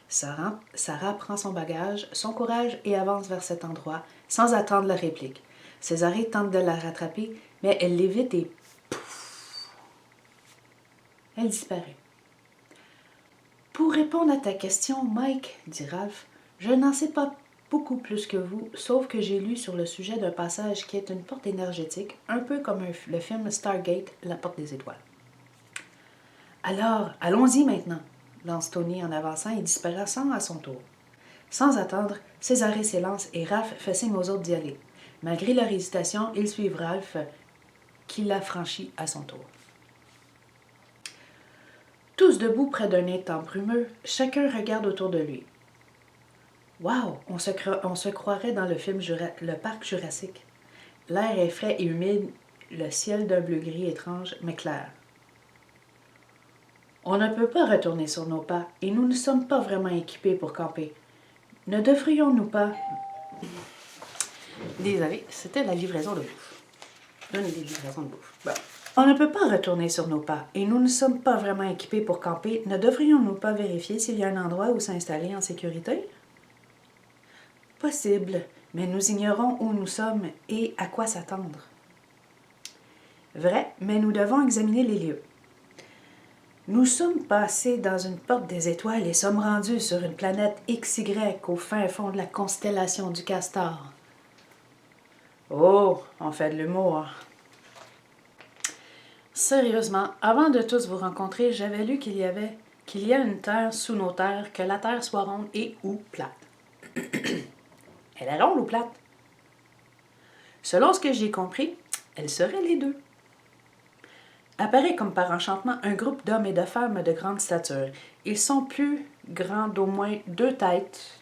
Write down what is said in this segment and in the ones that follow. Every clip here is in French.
Sarah prend son bagage, son courage et avance vers cet endroit, sans attendre la réplique. Césarée tente de la rattraper, mais elle l'évite et pouf! Elle disparaît. Pour répondre à ta question, Mike, dit Ralph, je n'en sais pas beaucoup plus que vous, sauf que j'ai lu sur le sujet d'un passage qui est une porte énergétique, un peu comme le film Stargate, la porte des étoiles. Alors, allons-y maintenant, lance Tony en avançant et disparaissant à son tour. Sans attendre, Césarée s'élance et Ralph fait signe aux autres d'y aller. Malgré leur hésitation, ils suivent Ralph, qui l'a franchi à son tour. Tous debout près d'un étang brumeux, chacun regarde autour de lui. Wow, on se croirait dans le film Le Parc Jurassique. L'air est frais et humide, le ciel d'un bleu-gris étrange mais clair. On ne peut pas retourner sur nos pas et nous ne sommes pas vraiment équipés pour camper. Ne devrions-nous pas... Désolé, c'était la livraison de bouffe. Une des livraisons de bouffe. Bon. On ne peut pas retourner sur nos pas et nous ne sommes pas vraiment équipés pour camper. Ne devrions-nous pas vérifier s'il y a un endroit où s'installer en sécurité? Possible, mais nous ignorons où nous sommes et à quoi s'attendre. Vrai, mais nous devons examiner les lieux. Nous sommes passés dans une porte des étoiles et sommes rendus sur une planète XY au fin fond de la constellation du Castor. Oh, on fait de l'humour. Sérieusement, avant de tous vous rencontrer, j'avais lu qu'il y a une terre sous nos terres, que la terre soit ronde et ou plate. Elle est ronde ou plate? Selon ce que j'ai compris, elle serait les deux. Apparaît comme par enchantement un groupe d'hommes et de femmes de grande stature. Ils sont plus grands d'au moins deux têtes,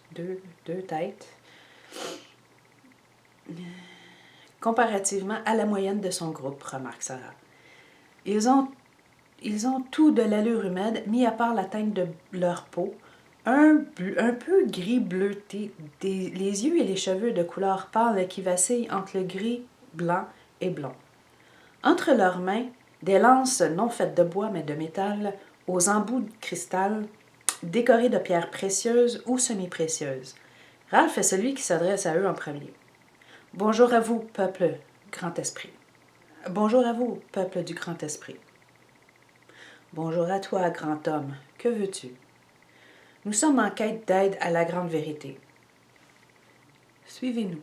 comparativement à la moyenne de son groupe, remarque Sarah. Ils ont tout de l'allure humaine, mis à part la teinte de leur peau, un peu gris bleuté, les yeux et les cheveux de couleur pâle qui vacillent entre le gris, blanc et blond. Entre leurs mains, des lances non faites de bois mais de métal, aux embouts de cristal, décorées de pierres précieuses ou semi-précieuses. Ralph est celui qui s'adresse à eux en premier. « Bonjour à vous, peuple grand esprit. »« Bonjour à vous, peuple du grand esprit. »« Bonjour à toi, grand homme. Que veux-tu? » Nous sommes en quête d'aide à la grande vérité. Suivez-nous.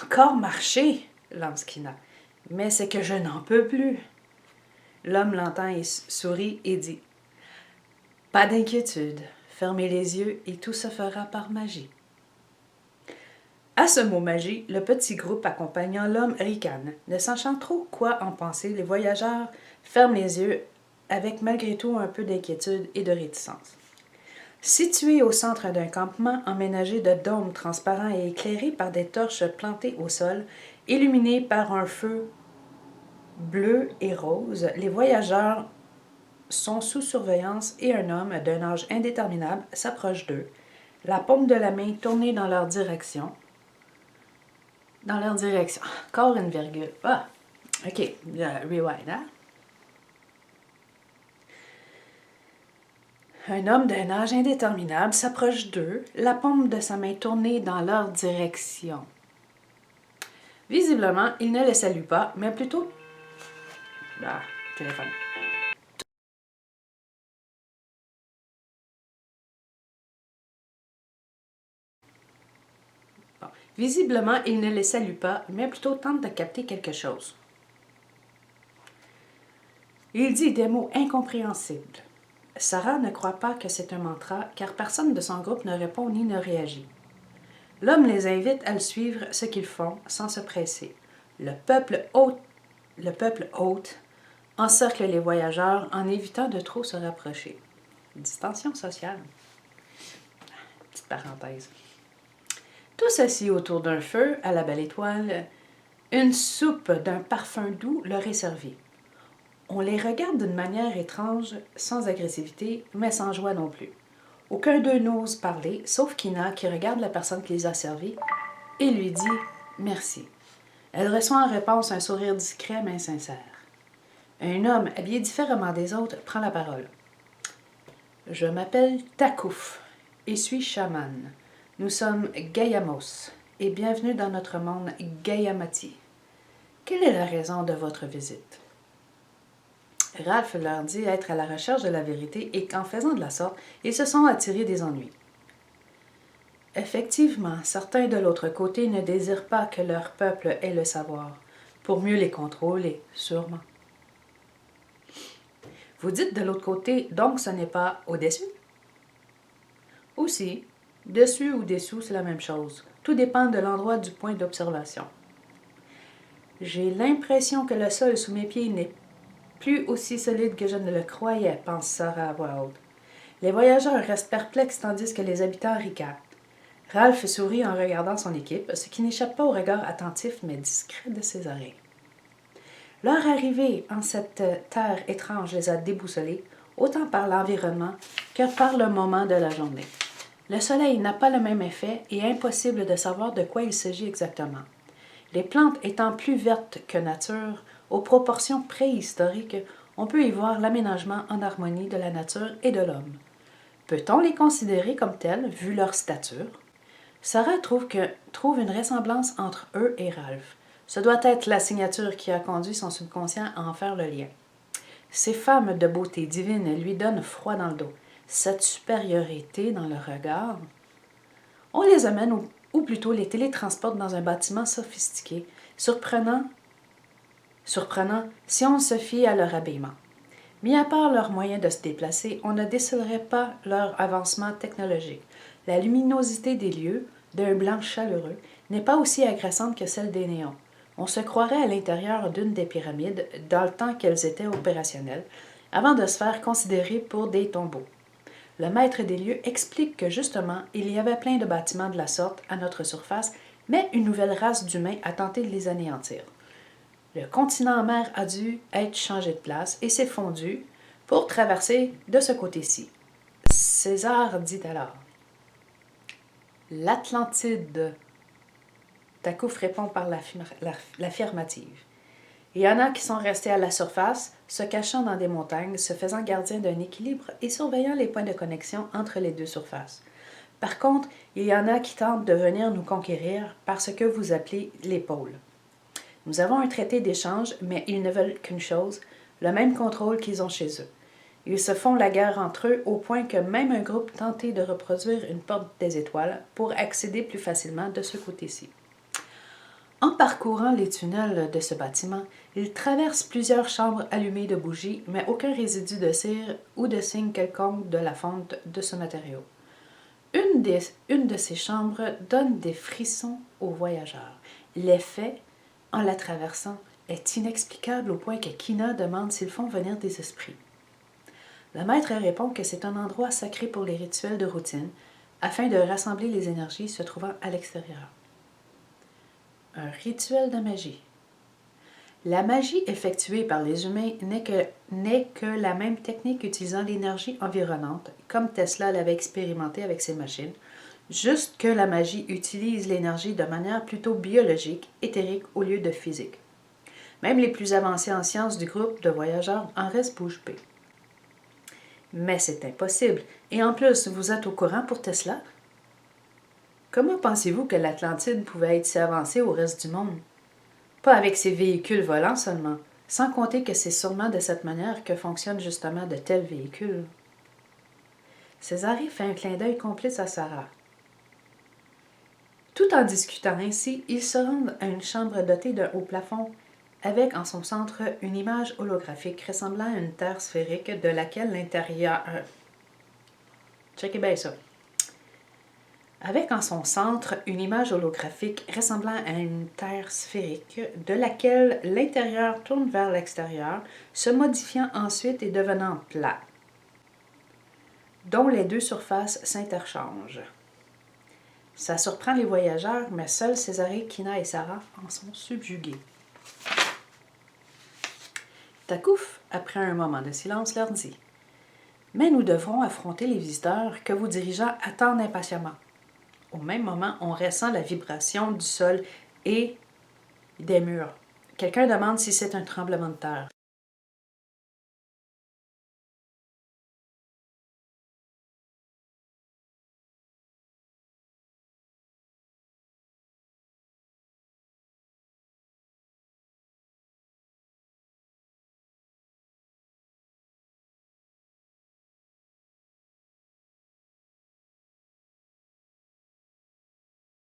Encore marcher, lance Kina. Mais c'est que je n'en peux plus. L'homme l'entend et sourit et dit « Pas d'inquiétude, fermez les yeux et tout se fera par magie. » À ce mot magie, le petit groupe accompagnant l'homme ricane. Ne sachant trop quoi en penser, les voyageurs ferment les yeux avec malgré tout un peu d'inquiétude et de réticence. Situé au centre d'un campement emménagé de dômes transparents et éclairé par des torches plantées au sol, illuminé par un feu bleu et rose, les voyageurs sont sous surveillance et un homme d'un âge indéterminable s'approche d'eux, la paume de la main tournée dans leur direction. Encore une virgule. Ah, OK. Rewind, hein? Un homme d'un âge indéterminable s'approche d'eux, la paume de sa main tournée dans leur direction. Visiblement, il ne les salue pas, mais plutôt... Ah, téléphone. Bon. Visiblement, il ne les salue pas, mais plutôt tente de capter quelque chose. Il dit des mots incompréhensibles. Sarah ne croit pas que c'est un mantra, car personne de son groupe ne répond ni ne réagit. L'homme les invite à le suivre ce qu'ils font, sans se presser. Le peuple hôte encercle les voyageurs en évitant de trop se rapprocher. Distension sociale. Petite parenthèse. Tous assis autour d'un feu, à la belle étoile, une soupe d'un parfum doux leur est servie. On les regarde d'une manière étrange, sans agressivité, mais sans joie non plus. Aucun d'eux n'ose parler, sauf Kina qui regarde la personne qui les a servis et lui dit « merci ». Elle reçoit en réponse un sourire discret mais sincère. Un homme, habillé différemment des autres, prend la parole. « Je m'appelle Takouf et suis chaman. Nous sommes Gayamos et bienvenue dans notre monde Gayamati. Quelle est la raison de votre visite? Ralph leur dit être à la recherche de la vérité et qu'en faisant de la sorte, ils se sont attirés des ennuis. Effectivement, certains de l'autre côté ne désirent pas que leur peuple ait le savoir, pour mieux les contrôler, sûrement. Vous dites de l'autre côté, donc ce n'est pas au-dessus? Aussi, dessus ou dessous, c'est la même chose. Tout dépend de l'endroit du point d'observation. J'ai l'impression que le sol sous mes pieds n'est plus aussi solide que je ne le croyais, pense Sarah à voix haute. Les voyageurs restent perplexes tandis que les habitants ricanent. Ralph sourit en regardant son équipe, ce qui n'échappe pas au regard attentif mais discret de ses oreilles. Leur arrivée en cette terre étrange les a déboussolés, autant par l'environnement que par le moment de la journée. Le soleil n'a pas le même effet et impossible de savoir de quoi il s'agit exactement. Les plantes étant plus vertes que nature, aux proportions préhistoriques, on peut y voir l'aménagement en harmonie de la nature et de l'homme. Peut-on les considérer comme tels, vu leur stature? Sarah trouve une ressemblance entre eux et Ralph. Ce doit être la signature qui a conduit son subconscient à en faire le lien. Ces femmes de beauté divine lui donnent froid dans le dos. Cette supériorité dans le regard. On les amène, ou plutôt les télétransporte dans un bâtiment sophistiqué, surprenant si on se fie à leur habillement. Mis à part leurs moyens de se déplacer, on ne décelerait pas leur avancement technologique. La luminosité des lieux, d'un blanc chaleureux, n'est pas aussi agressante que celle des néons. On se croirait à l'intérieur d'une des pyramides dans le temps qu'elles étaient opérationnelles, avant de se faire considérer pour des tombeaux. Le maître des lieux explique que justement, il y avait plein de bâtiments de la sorte à notre surface, mais une nouvelle race d'humains a tenté de les anéantir. Le continent en mer a dû être changé de place et s'est fondu pour traverser de ce côté-ci. César dit alors « L'Atlantide ». Takouf répond par l'affirmative. Il y en a qui sont restés à la surface, se cachant dans des montagnes, se faisant gardiens d'un équilibre et surveillant les points de connexion entre les deux surfaces. Par contre, il y en a qui tentent de venir nous conquérir par ce que vous appelez les pôles. Nous avons un traité d'échange, mais ils ne veulent qu'une chose, le même contrôle qu'ils ont chez eux. Ils se font la guerre entre eux au point que même un groupe tentait de reproduire une porte des étoiles pour accéder plus facilement de ce côté-ci. En parcourant les tunnels de ce bâtiment, ils traversent plusieurs chambres allumées de bougies, mais aucun résidu de cire ou de signe quelconque de la fonte de ce matériau. Une de ces chambres donne des frissons aux voyageurs. L'effet, en la traversant, est inexplicable au point que Kina demande s'ils font venir des esprits. Le maître répond que c'est un endroit sacré pour les rituels de routine, afin de rassembler les énergies se trouvant à l'extérieur. Un rituel de magie. La magie effectuée par les humains n'est que la même technique utilisant l'énergie environnante, comme Tesla l'avait expérimenté avec ses machines, juste que la magie utilise l'énergie de manière plutôt biologique, éthérique au lieu de physique. Même les plus avancés en sciences du groupe de voyageurs en restent bouche bée. Mais c'est impossible, et en plus, vous êtes au courant pour Tesla? Comment pensez-vous que l'Atlantide pouvait être si avancée au reste du monde? Pas avec ses véhicules volants seulement, sans compter que c'est sûrement de cette manière que fonctionnent justement de tels véhicules. Césarée fait un clin d'œil complice à Sarah. Tout en discutant ainsi, ils se rendent à une chambre dotée d'un haut plafond, avec en son centre une image holographique ressemblant à une terre sphérique de laquelle l'intérieur... Checkez bien ça. Avec en son centre une image holographique ressemblant à une terre sphérique de laquelle l'intérieur tourne vers l'extérieur, se modifiant ensuite et devenant plat, dont les deux surfaces s'interchangent. Ça surprend les voyageurs, mais seuls Césarée, Kina et Sarah en sont subjugués. Takouf, après un moment de silence, leur dit « Mais nous devrons affronter les visiteurs que vos dirigeants attendent impatiemment. » Au même moment, on ressent la vibration du sol et des murs. Quelqu'un demande si c'est un tremblement de terre.